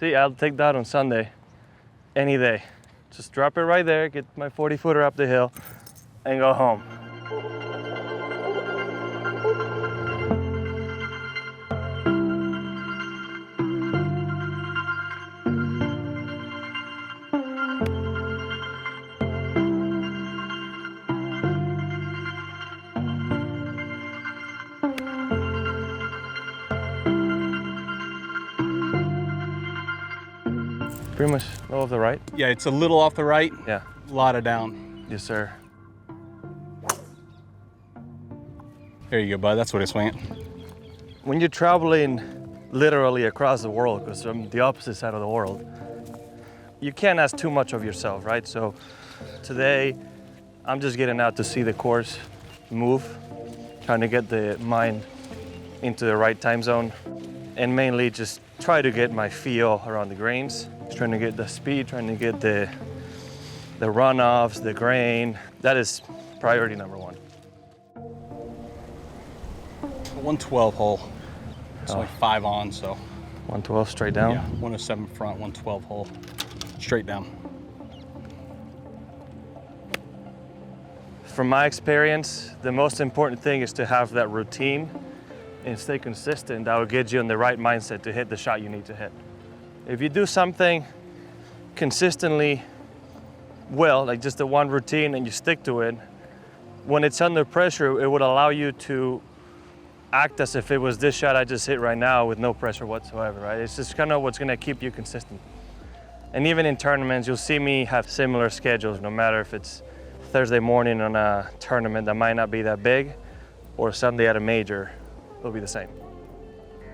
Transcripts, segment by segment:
See, I'll take that on Sunday, any day. Just drop it right there, get my 40-footer up the hill, and go home. Pretty much all of the right? Yeah, it's a little off the right. Yeah. A lot of down. Yes, sir. There you go, bud. That's what it's swinging. When you're traveling literally across the world, because I'm the opposite side of the world, you can't ask too much of yourself, right? So today, I'm just getting out to see the course move, trying to get the mind into the right time zone, and mainly just try to get my feel around the greens. Just trying to get the speed, trying to get the runoffs, the grain. That is priority number one. 112 hole. It's only 5 on, so. 112 straight down? Yeah, 107 front, 112 hole. Straight down. From my experience, the most important thing is to have that routine and stay consistent. That will get you in the right mindset to hit the shot you need to hit. If you do something consistently well, like just the one routine, and you stick to it, when it's under pressure, it would allow you to act as if it was this shot I just hit right now with no pressure whatsoever, right? It's just kind of what's gonna keep you consistent. And even in tournaments, you'll see me have similar schedules, no matter if it's Thursday morning on a tournament that might not be that big, or Sunday at a major, it'll be the same.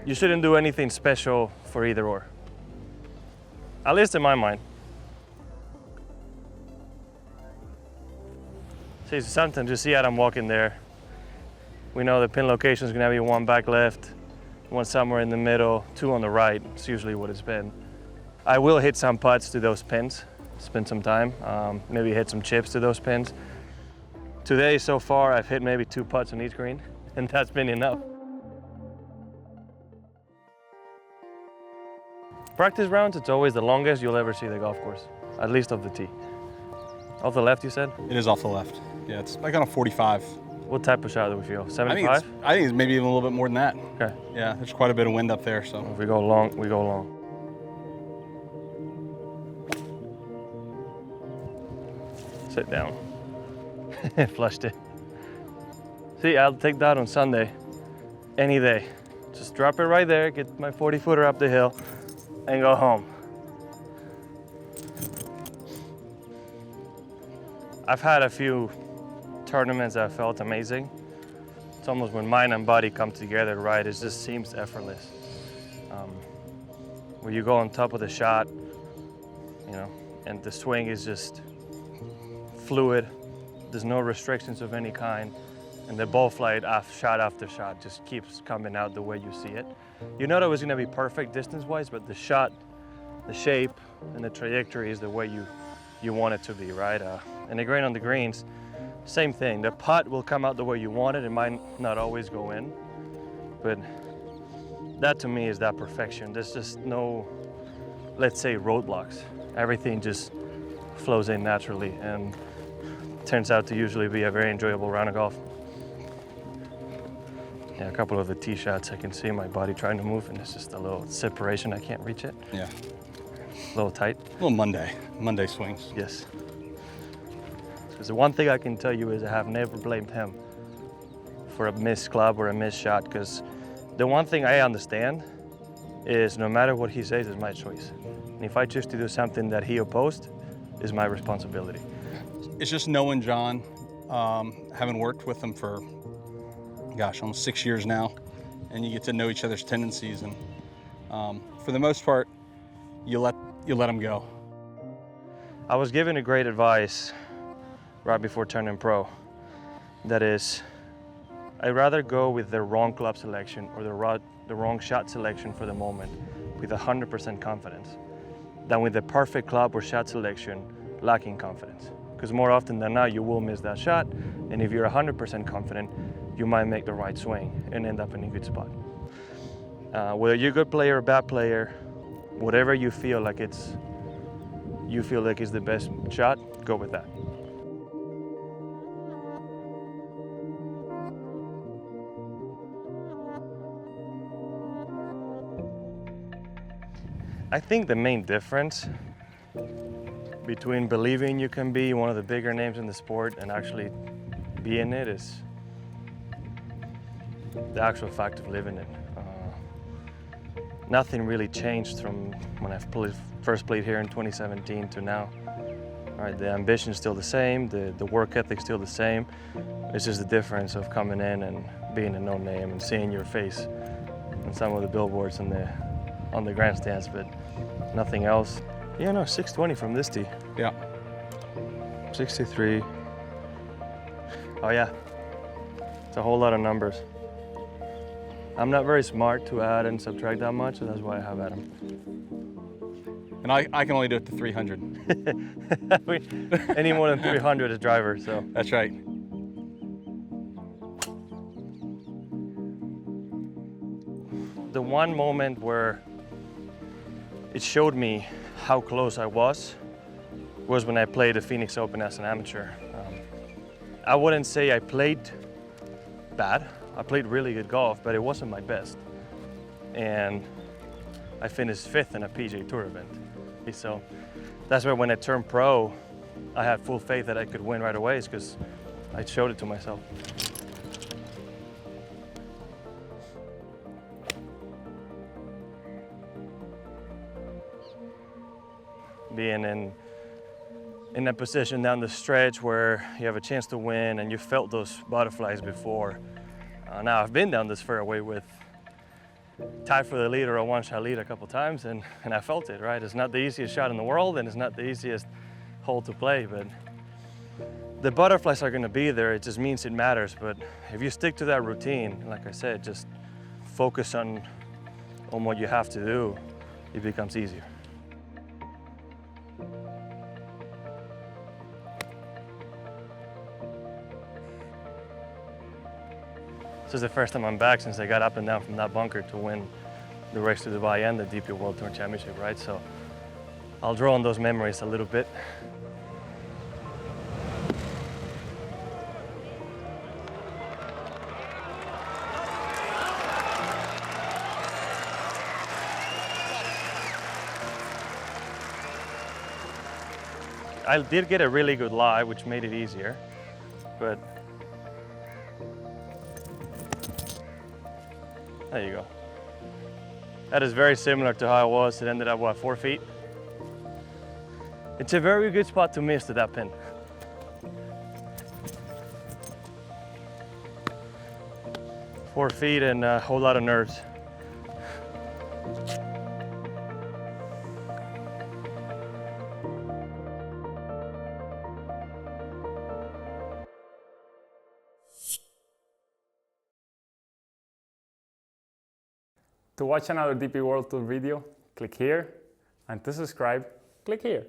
You shouldn't do anything special for either or. At least in my mind. See, sometimes you see Adam walking there. We know the pin location is gonna be one back left, one somewhere in the middle, 2 on the right. It's usually what it's been. I will hit some putts to those pins, spend some time, maybe hit some chips to those pins. Today, so far, I've hit maybe 2 putts on each green, and that's been enough. Practice rounds, it's always the longest you'll ever see the golf course, at least off the tee. Off the left, you said? It is off the left. Yeah, it's like on a 45. What type of shot do we feel? 75? I think it's maybe even a little bit more than that. Okay. Yeah, there's quite a bit of wind up there, so. If we go long, we go long. Sit down. Flushed it. See, I'll take that on Sunday, any day. Just drop it right there, get my 40-footer up the hill, and go home. I've had a few tournaments that felt amazing. It's almost when mind and body come together, right? It just seems effortless. Where you go on top of the shot, you know, and the swing is just fluid. There's no restrictions of any kind. And the ball flight, shot after shot, just keeps coming out the way you see it. You know that it was gonna be perfect distance-wise, but the shot, the shape, and the trajectory is the way you want it to be, right? And the grain on the greens, same thing. The putt will come out the way you want it. It might not always go in, but that to me is that perfection. There's just no, let's say, roadblocks. Everything just flows in naturally and turns out to usually be a very enjoyable round of golf. Yeah, a couple of the tee shots, I can see my body trying to move, and it's just a little separation. I can't reach it. Yeah. A little tight. A little Monday swings. Yes. Because the one thing I can tell you is I have never blamed him for a missed club or a missed shot, because the one thing I understand is no matter what he says, it's my choice. And if I choose to do something that he opposed, it's my responsibility. It's just knowing Jon, having worked with him for, gosh, almost 6 years now, and you get to know each other's tendencies, and for the most part, you let him go. I was given a great advice right before turning pro. That is, I'd rather go with the wrong club selection or the wrong shot selection for the moment with 100% confidence than with the perfect club or shot selection lacking confidence. Because more often than not, you will miss that shot, and if you're 100% confident, you might make the right swing and end up in a good spot. Whether you're a good player or a bad player, whatever you feel like is the best shot, go with that. I think the main difference between believing you can be one of the bigger names in the sport and actually being it is the actual fact of living it. Nothing really changed from when I first played here in 2017 to now. All right, the ambition is still the same, the work ethic is still the same. It's just the difference of coming in and being a known name and seeing your face on some of the billboards on the grandstands, but nothing else. Yeah, no, 620 from this tee. Yeah. 63. Oh yeah, it's a whole lot of numbers. I'm not very smart to add and subtract that much, so that's why I have at them. And I can only do it to 300. Any more than 300 is driver, so. That's right. The one moment where it showed me how close I was when I played the Phoenix Open as an amateur. I wouldn't say I played bad. I played really good golf, but it wasn't my best. And I finished 5th in a PGA Tour event. So that's why when I turned pro, I had full faith that I could win right away, because I showed it to myself. Being in a position down the stretch where you have a chance to win and you felt those butterflies before. Now I've been down this fairway with tied for the lead or a one-shot lead a couple times, and I felt it, right? It's not the easiest shot in the world and it's not the easiest hole to play, but the butterflies are gonna be there. It just means it matters. But if you stick to that routine, like I said, just focus on what you have to do, it becomes easier. This is the first time I'm back since I got up and down from that bunker to win the race to Dubai and the DP World Tour Championship, right? So I'll draw on those memories a little bit. I did get a really good lie, which made it easier, but there you go. That is very similar to how I was. It ended up, what, 4 feet? It's a very good spot to miss to that pin. Four feet and a whole lot of nerves. To watch another DP World Tour video, click here, and to subscribe, click here.